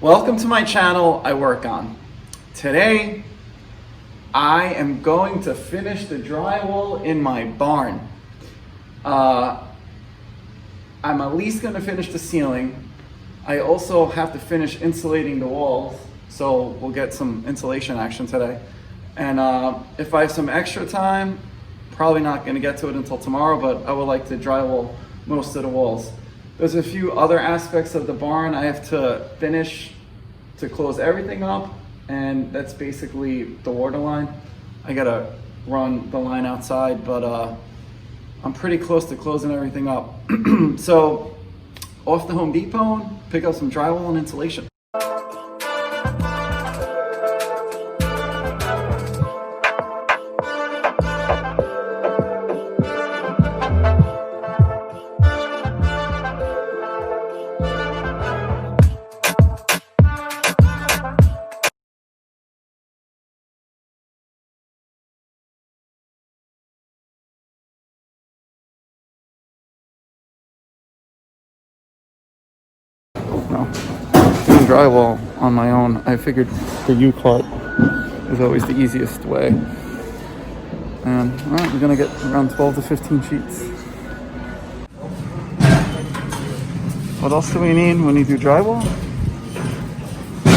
Welcome to my channel I work on. Today, I am going to finish the drywall in my barn. I'm at least going to finish the ceiling. I also have to finish insulating the walls, so we'll get some insulation action today. And if I have some extra time, probably not going to get to it until tomorrow, but I would like to drywall most of the walls. There's a few other aspects of the barn I have to finish to close everything up, and that's basically the water line. I gotta run the line outside, but I'm pretty close to closing everything up. So off to Home Depot, pick up some drywall and insulation. No, doing drywall on my own, I figured the U-cut is always the easiest way. And all right, we're gonna get around 12 to 15 sheets. What else do we need when you do drywall?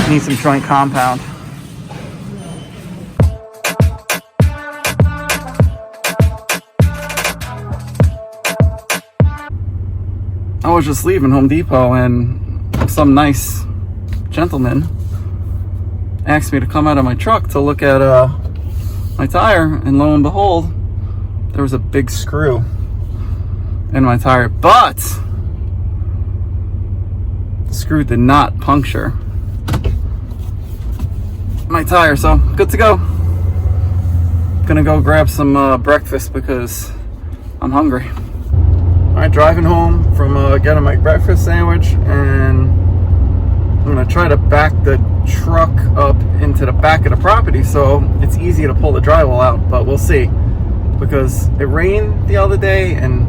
Need some joint compound. I was just leaving Home Depot and some nice gentleman asked me to come out of my truck to look at my tire, and lo and behold, there was a big screw in my tire, but the screw did not puncture my tire, so good to go. Gonna go grab some breakfast because I'm hungry. All right, driving home from getting my breakfast sandwich, and I'm gonna try to back the truck up into the back of the property so it's easy to pull the drywall out, but we'll see, because it rained the other day and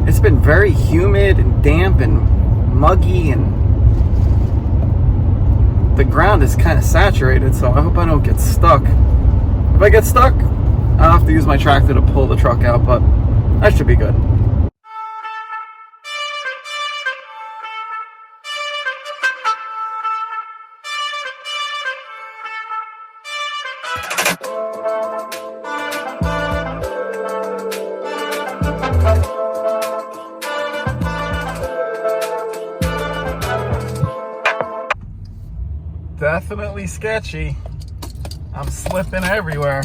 it's been very humid and damp and muggy, and the ground is kind of saturated, so I hope I don't get stuck. If I get stuck, I'll have to use my tractor to pull the truck out, but that should be good. Definitely sketchy. I'm slipping everywhere.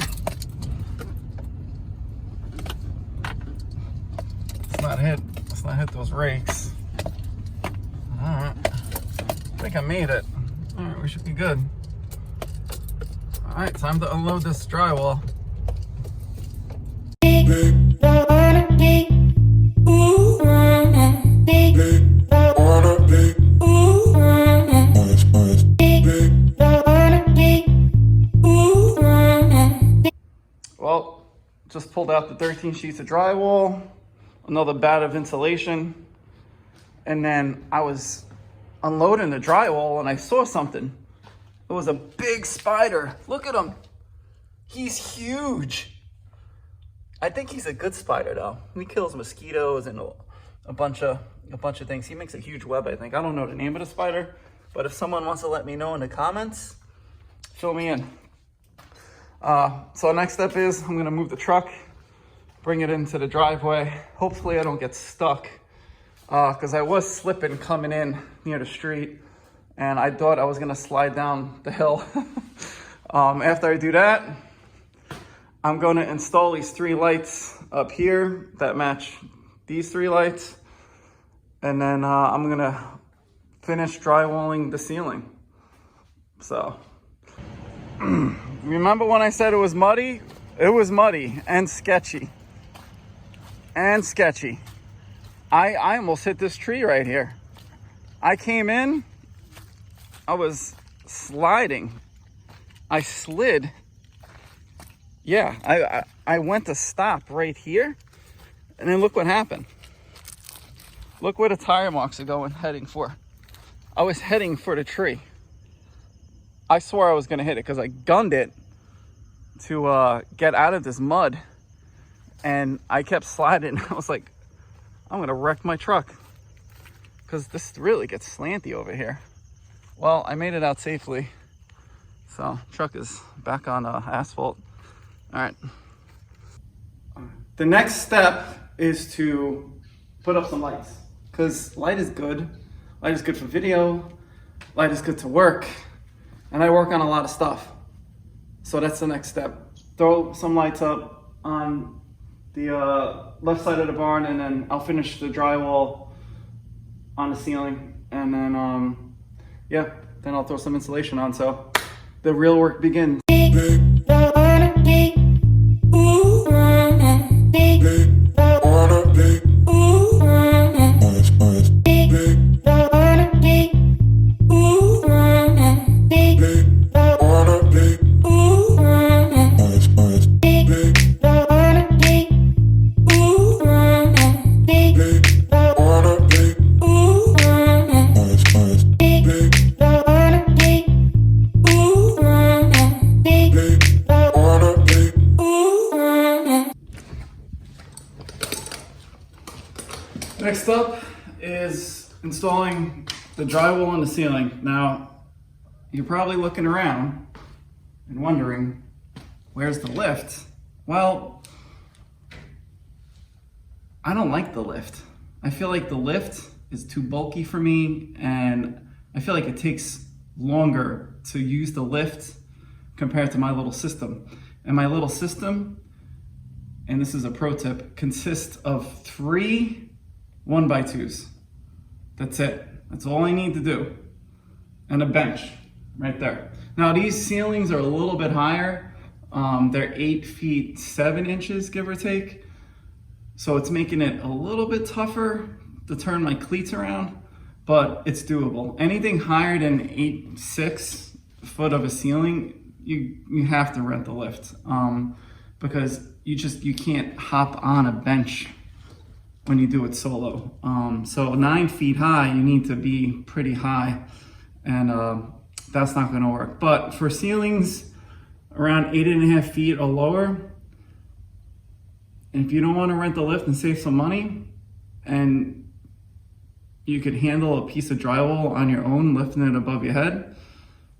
Let's not hit those rakes. All right, I think I made it. All right, we should be good. All right, time to unload this drywall. Well, just pulled out the 13 sheets of drywall, another bat of insulation, and then I was unloading the drywall and I saw something. It was a big spider. Look at him. He's huge. I think he's a good spider though. He kills mosquitoes and a bunch of things. He makes a huge web, I think. I don't know the name of the spider, but if someone wants to let me know in the comments, fill me in. So next step is I'm gonna move the truck, bring it into the driveway. Hopefully I don't get stuck, because I was slipping coming in near the street, and I thought I was gonna slide down the hill. After I do that, I'm gonna install these 3 lights up here that match these 3 lights, and then I'm gonna finish drywalling the ceiling. So remember when I said it was muddy? It was muddy and sketchy. And sketchy. I almost hit this tree right here. I came in, I was sliding. I slid. Yeah, I went to stop right here, and then look what happened. Look where the tire marks are going, heading for. I was heading for the tree. I swore I was gonna hit it because I gunned it to get out of this mud, and I kept sliding. I was like, I'm gonna wreck my truck because this really gets slanty over here. Well, I made it out safely, so truck is back on asphalt. All right. The next step is to put up some lights, because light is good. Light is good for video. Light is good to work. And I work on a lot of stuff. So that's the next step. Throw some lights up on the left side of the barn, and then I'll finish the drywall on the ceiling. And then, yeah, then I'll throw some insulation on. So the real work begins. Next up is installing the drywall on the ceiling. Now, you're probably looking around and wondering, where's the lift? Well, I don't like the lift. I feel like the lift is too bulky for me, and I feel like it takes longer to use the lift compared to my little system. And my little system, and this is a pro tip, consists of 3 1x2s. That's it. That's all I need to do. And a bench right there. Now these ceilings are a little bit higher. They're 8 feet 7 inches, give or take. So it's making it a little bit tougher to turn my cleats around, but it's doable. Anything higher than 8.6 foot of a ceiling, you have to rent the lift, because you can't hop on a bench when you do it solo. So 9 feet high, you need to be pretty high, and that's not gonna work. But for ceilings around 8.5 feet or lower, and if you don't wanna rent the lift and save some money, and you could handle a piece of drywall on your own, lifting it above your head,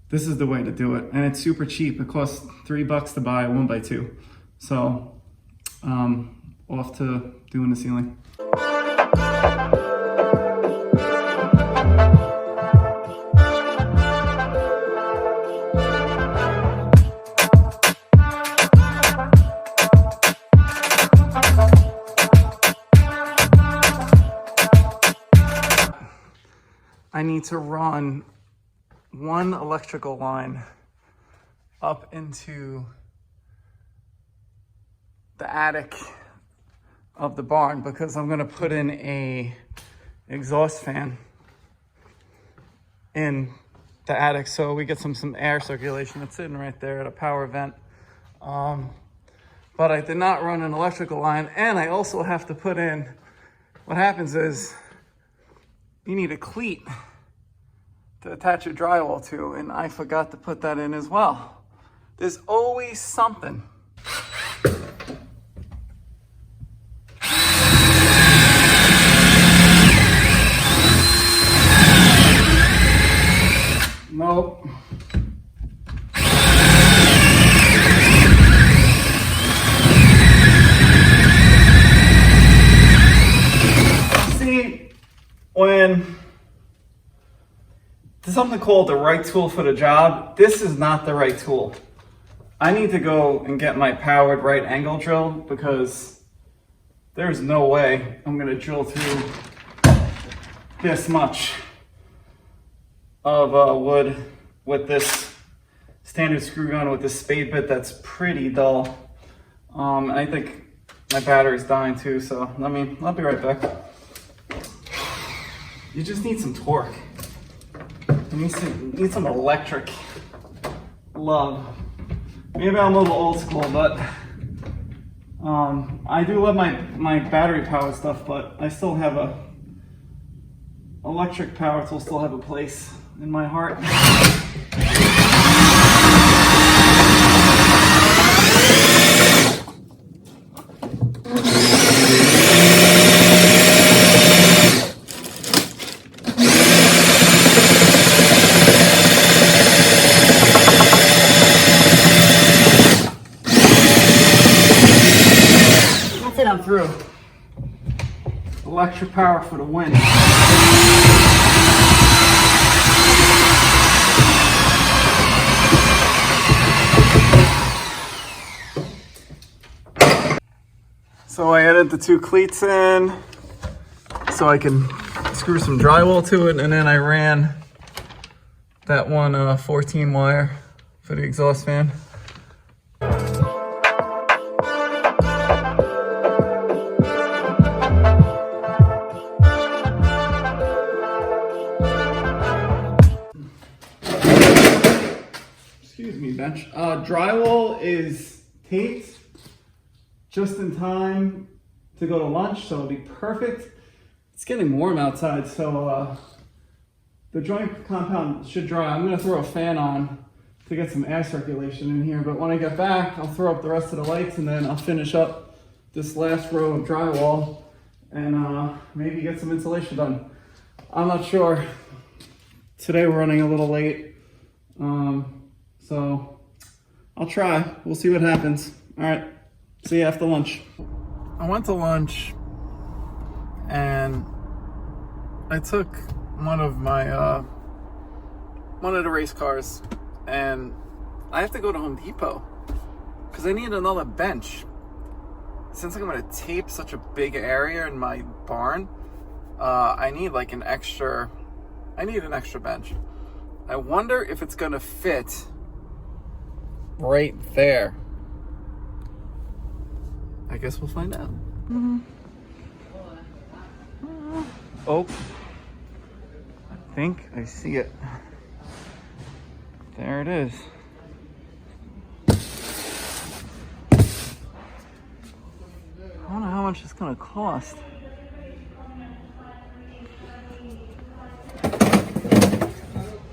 this is the way to do it. And it's super cheap. It costs $3 to buy a 1x2. So off to doing the ceiling. I need to run one electrical line up into the attic of the barn, because I'm gonna put in a exhaust fan in the attic so we get some air circulation. That's sitting right there at a power vent. But I did not run an electrical line, and I also have to put in, what happens is you need a cleat to attach your drywall to, and I forgot to put that in as well. There's always something. Nope. See, when there's something called the right tool for the job, this is not the right tool. I need to go and get my powered right angle drill, because there's no way I'm gonna drill through this much of wood with this standard screw gun with this spade bit that's pretty dull. I think my battery's dying too, so I'll be right back. You just need some torque. You need some electric love. Maybe I'm a little old school, but I do love my battery powered stuff, but I still have electric power tool still have a place in my heart. electric power for the win. So I added the 2 cleats in so I can screw some drywall to it, and then I ran that one 14 wire for the exhaust fan. Excuse me, bench. Drywall is taped just in time to go to lunch, so it'll be perfect. It's getting warm outside, so the joint compound should dry. I'm gonna throw a fan on to get some air circulation in here, but when I get back, I'll throw up the rest of the lights and then I'll finish up this last row of drywall and maybe get some insulation done. I'm not sure. Today we're running a little late, so I'll try. We'll see what happens. All right, see you after lunch. I went to lunch and I took one of the race cars, and I have to go to Home Depot because I need another bench. Since I'm going to tape such a big area in my barn, I need like an extra bench. I wonder if it's going to fit right there. I guess we'll find out. Oh, I think I see it. There it is. I don't know how much it's gonna cost.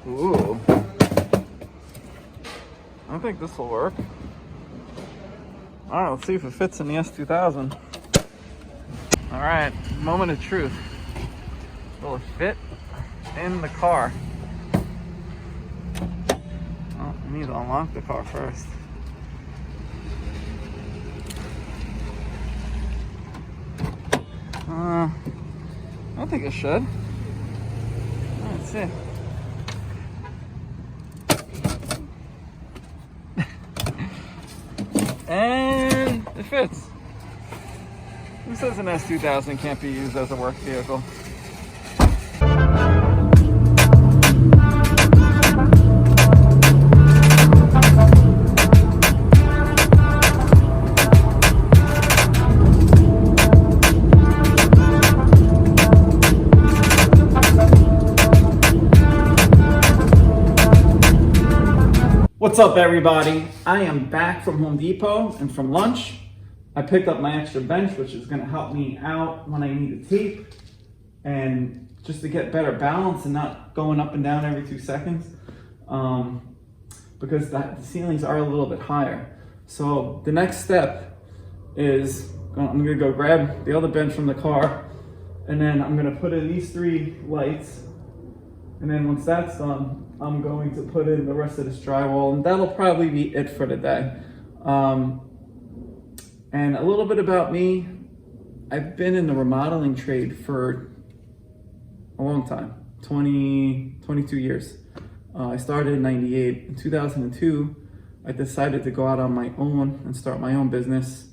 Ooh. I think this will work. All right, let's see if it fits in the S2000. All right, moment of truth. Will it fit in the car? Oh, I need to unlock the car first. I think it should. Let's see. And it fits. Who says an S2000 can't be used as a work vehicle? What's up, everybody? I am back from Home Depot and from lunch. I picked up my extra bench, which is going to help me out when I need to tape and just to get better balance and not going up and down every 2 seconds, because the ceilings are a little bit higher. So the next step is I'm going to go grab the other bench from the car, and then I'm going to put in these 3 lights. And then once that's done, I'm going to put in the rest of this drywall, and that'll probably be it for the day. And a little bit about me. I've been in the remodeling trade for a long time, 22 years. I started in 98. In 2002, I decided to go out on my own and start my own business.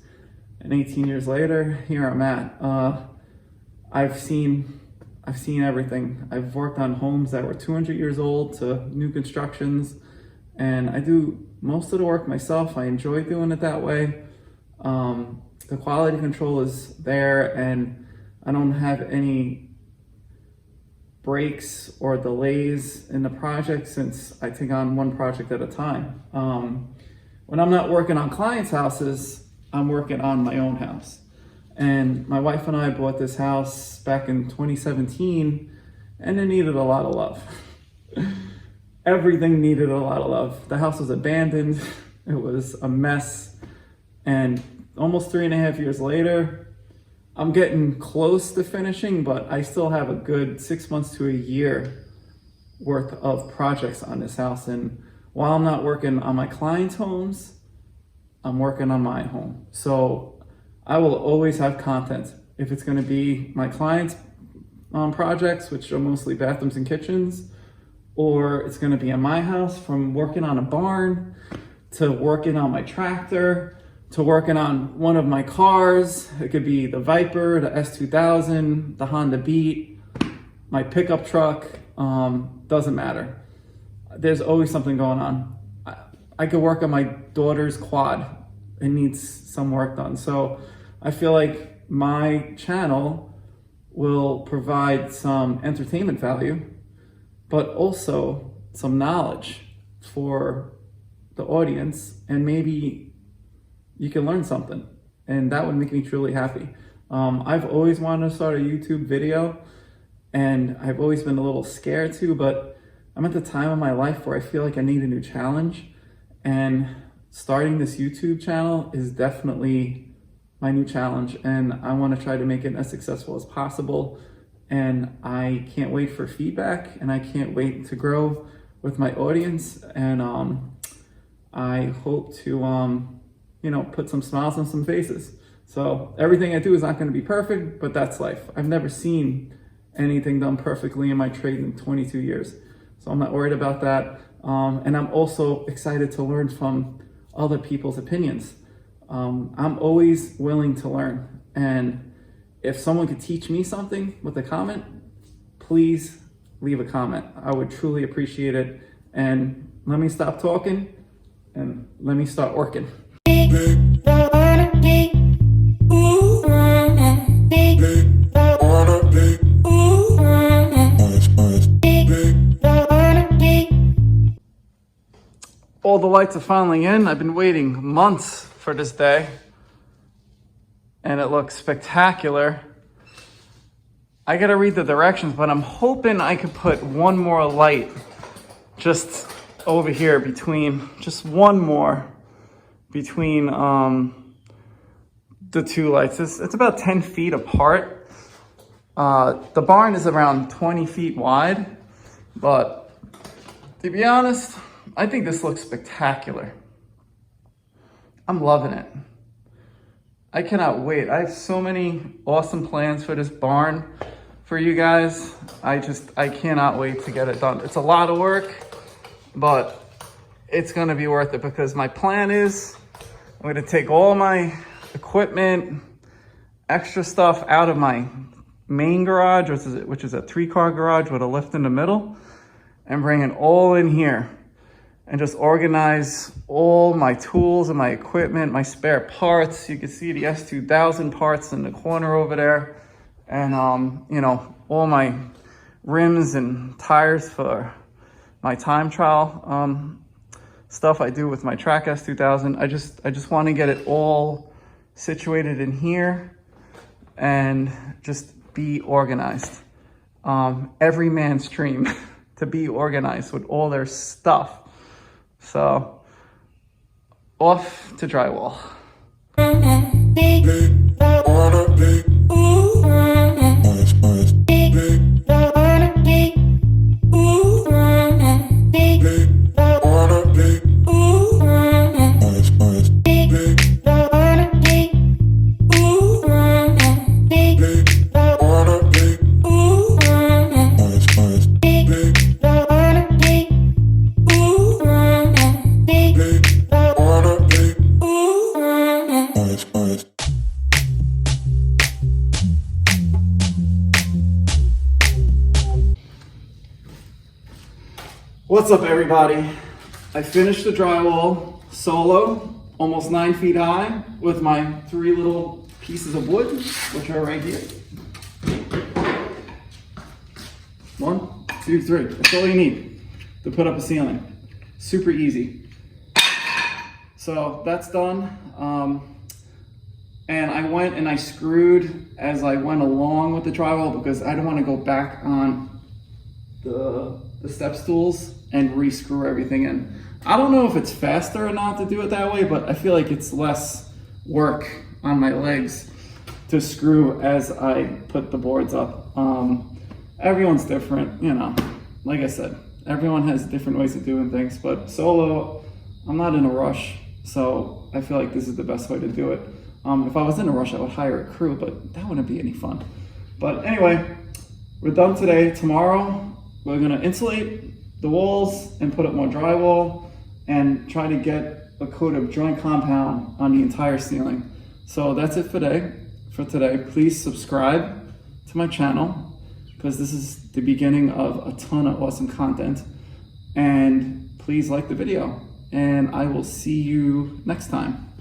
And 18 years later, here I'm at. I've seen everything. I've worked on homes that were 200 years old to new constructions, and I do most of the work myself. I enjoy doing it that way. The quality control is there, and I don't have any breaks or delays in the project since I take on one project at a time. When I'm not working on clients' houses, I'm working on my own house. And my wife and I bought this house back in 2017, and it needed a lot of love. Everything needed a lot of love. The house was abandoned. It was a mess. And almost 3.5 years later, I'm getting close to finishing, but I still have a good 6 months to a year worth of projects on this house. And while I'm not working on my clients' homes, I'm working on my home. So I will always have content if it's going to be my clients' projects, which are mostly bathrooms and kitchens, or it's going to be in my house, from working on a barn to working on my tractor to working on one of my cars. It could be the Viper, the S2000, the Honda Beat, my pickup truck, doesn't matter. There's always something going on. I could work on my daughter's quad. It needs some work done. So I feel like my channel will provide some entertainment value, but also some knowledge for the audience, and maybe you can learn something, and that would make me truly happy. I've always wanted to start a YouTube video, and I've always been a little scared to, but I'm at the time of my life where I feel like I need a new challenge, and starting this YouTube channel is definitely my new challenge, and I want to try to make it as successful as possible. And I can't wait for feedback, and I can't wait to grow with my audience, and I hope to put some smiles on some faces. So everything I do is not going to be perfect, but that's life. I've never seen anything done perfectly in my trade in 22 years. So I'm not worried about that. And I'm also excited to learn from other people's opinions. I'm always willing to learn. And if someone could teach me something with a comment, please leave a comment. I would truly appreciate it. And let me stop talking and let me start working. All the lights are finally in. I've been waiting months for this day, and it looks spectacular. I gotta read the directions, but I'm hoping I could put one more light just over here between, just one more between the two lights. It's about 10 feet apart. The barn is around 20 feet wide, but to be honest, I think this looks spectacular. I'm loving it. I cannot wait. I have so many awesome plans for this barn for you guys. I cannot wait to get it done. It's a lot of work, but it's gonna be worth it, because my plan is I'm gonna take all my equipment, extra stuff out of my main garage, which is a 3-car garage with a lift in the middle, and bring it all in here and just organize all my tools and my equipment, my spare parts. You can see the S2000 parts in the corner over there. And, all my rims and tires for my time trial stuff I do with my track S2000. I just want to get it all situated in here and just be organized. Every man's dream to be organized with all their stuff. So, off to drywall. What's up, everybody? I finished the drywall solo, almost 9 feet high, with my 3 little pieces of wood, which are right here. 1, 2, 3. That's all you need to put up a ceiling. Super easy. So that's done. And I went and I screwed as I went along with the drywall, because I don't want to go back on the step stools and re-screw everything in. I don't know if it's faster or not to do it that way, but I feel like it's less work on my legs to screw as I put the boards up. Everyone's different, like I said, everyone has different ways of doing things, but solo, I'm not in a rush, so I feel like this is the best way to do it. If I was in a rush, I would hire a crew, but that wouldn't be any fun. But anyway, we're done today. Tomorrow, we're gonna insulate the walls and put up more drywall and try to get a coat of joint compound on the entire ceiling. So that's it for today. Please subscribe to my channel because this is the beginning of a ton of awesome content. And please like the video, and I will see you next time.